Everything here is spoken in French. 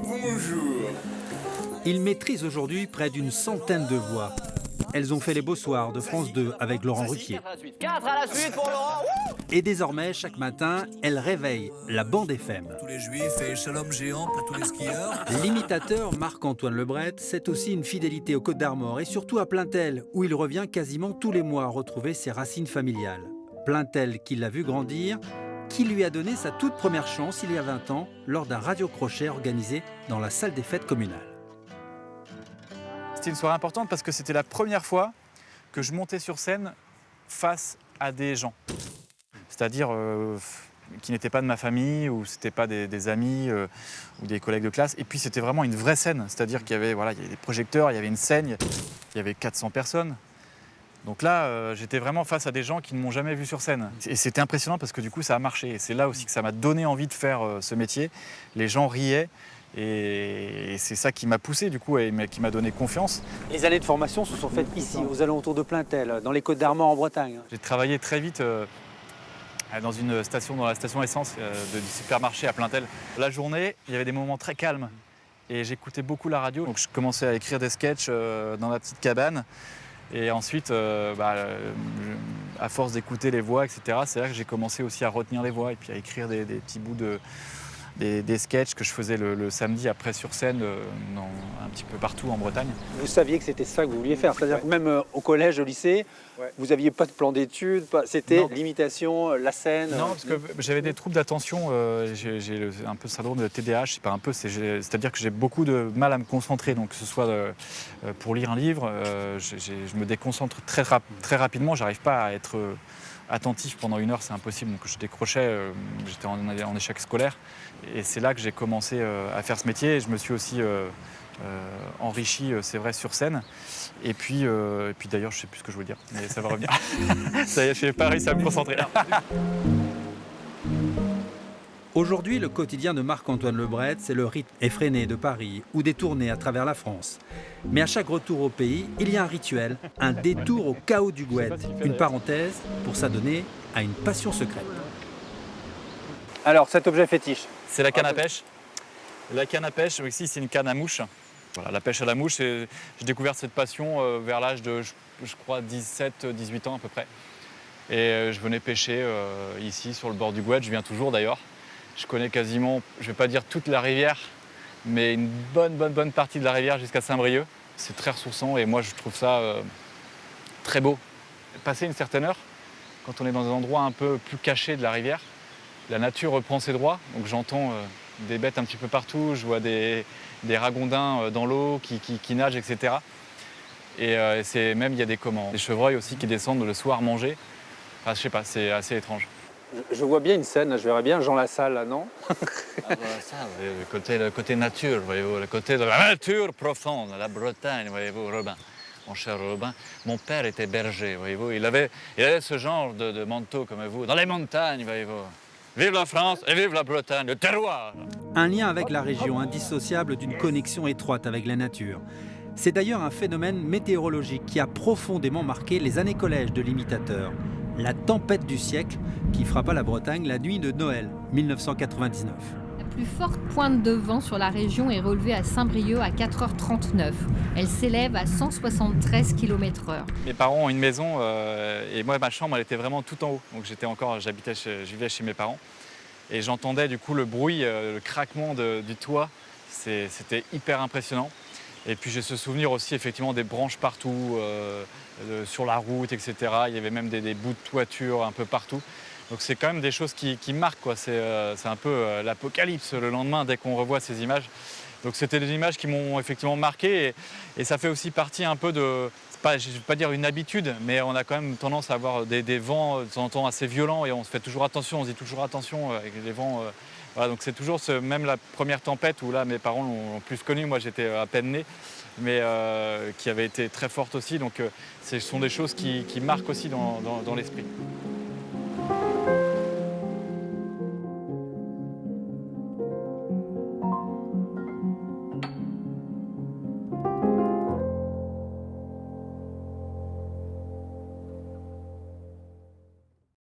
Bonjour. Il maîtrise aujourd'hui près d'une centaine de voix. Elles ont fait les beaux soirs de France 2 avec Laurent Ruquier. 4 à la suite pour Laurent. Et désormais, chaque matin, elle réveille la bande FM. Tous les juifs et shalom géant pour tous les skieurs. L'imitateur Marc-Antoine Lebret, c'est aussi une fidélité aux Côtes d'Armor et surtout à Plaintel, où il revient quasiment tous les mois retrouver ses racines familiales. Plaintel qui l'a vu grandir, qui lui a donné sa toute première chance il y a 20 ans lors d'un radio-crochet organisé dans la salle des fêtes communales. C'était une soirée importante parce que c'était la première fois que je montais sur scène face à des gens. C'est-à-dire qui n'étaient pas de ma famille ou c'était pas des amis ou des collègues de classe. Et puis c'était vraiment une vraie scène, c'est-à-dire qu'il y avait, il y avait des projecteurs, il y avait une scène, il y avait 400 personnes. Donc là, j'étais vraiment face à des gens qui ne m'ont jamais vu sur scène. Et c'était impressionnant parce que du coup, ça a marché. Et c'est là aussi que ça m'a donné envie de faire ce métier. Les gens riaient. Et c'est ça qui m'a poussé du coup et qui m'a donné confiance. Les années de formation se sont faites ici, aux alentours de Plaintel, dans les Côtes d'Armor en Bretagne. J'ai travaillé très vite dans la station essence du supermarché à Plaintel. La journée, il y avait des moments très calmes et j'écoutais beaucoup la radio. Donc je commençais à écrire des sketchs dans ma petite cabane. Et ensuite, à force d'écouter les voix, etc., c'est là que j'ai commencé aussi à retenir les voix et puis à écrire des petits bouts des sketchs que je faisais le samedi après sur scène un petit peu partout en Bretagne. Vous saviez que c'était ça que vous vouliez faire, c'est-à-dire que même au collège, au lycée, vous n'aviez pas de plan d'études, c'était l'imitation, la scène. Non, parce que j'avais des troubles d'attention, j'ai un peu le syndrome de TDAH, c'est pas un peu, c'est-à-dire que j'ai beaucoup de mal à me concentrer, donc que ce soit pour lire un livre, je me déconcentre très rapidement, j'arrive pas à être attentif pendant 1 heure, c'est impossible, donc je décrochais, j'étais en échec scolaire. Et c'est là que j'ai commencé à faire ce métier et je me suis aussi enrichi, c'est vrai, sur scène. Et puis d'ailleurs, je ne sais plus ce que je voulais dire, mais ça va revenir. Ça y est, je n'ai pas réussi à me concentrer. Aujourd'hui, le quotidien de Marc-Antoine Lebret, c'est le rythme effréné de Paris ou des tournées à travers la France. Mais à chaque retour au pays, il y a un rituel, un détour au chaos du Gouët, une parenthèse pour s'adonner à une passion secrète. Alors, cet objet fétiche. C'est la canne à pêche. La canne à pêche, ici, c'est une canne à mouche. Voilà, la pêche à la mouche, j'ai découvert cette passion vers l'âge de, je crois, 17-18 ans à peu près. Et je venais pêcher ici, sur le bord du Gouët. Je viens toujours d'ailleurs. Je connais quasiment, je ne vais pas dire toute la rivière, mais une bonne partie de la rivière jusqu'à Saint-Brieuc. C'est très ressourçant et moi, je trouve ça très beau. Passer une certaine heure, quand on est dans un endroit un peu plus caché de la rivière, la nature reprend ses droits, donc j'entends des bêtes un petit peu partout, je vois des ragondins dans l'eau qui nagent, etc. Et il y a des chevreuils aussi qui descendent le soir manger. Enfin, je sais pas, c'est assez étrange. Je vois bien une scène, je verrais bien Jean Lassalle, là, non? Le côté nature, voyez-vous, le côté de la nature profonde, la Bretagne, voyez-vous, Robin. Mon cher Robin, mon père était berger, voyez-vous. Il avait ce genre de manteau comme vous, dans les montagnes, voyez-vous. Vive la France et vive la Bretagne, le terroir! Un lien avec la région indissociable d'une connexion étroite avec la nature. C'est d'ailleurs un phénomène météorologique qui a profondément marqué les années collège de l'imitateur. La tempête du siècle qui frappa la Bretagne la nuit de Noël 1999. La plus forte pointe de vent sur la région est relevée à Saint-Brieuc à 4h39. Elle s'élève à 173 km/h. Mes parents ont une maison et moi, ma chambre, elle était vraiment tout en haut. Donc je vivais chez mes parents. Et j'entendais du coup le bruit, le craquement du toit. C'était hyper impressionnant. Et puis j'ai ce souvenir aussi effectivement des branches partout, sur la route, etc. Il y avait même des bouts de toiture un peu partout. Donc c'est quand même des choses qui marquent, quoi. C'est un peu l'apocalypse le lendemain dès qu'on revoit ces images. Donc c'était des images qui m'ont effectivement marqué et ça fait aussi partie un peu de, je ne vais pas dire une habitude, mais on a quand même tendance à avoir des vents de temps en temps assez violents et on se fait toujours attention, on se dit toujours attention avec les vents. Voilà, donc c'est toujours même la première tempête où là mes parents l'ont plus connue, moi j'étais à peine né, mais qui avait été très forte aussi. Donc ce sont des choses qui marquent aussi dans l'esprit.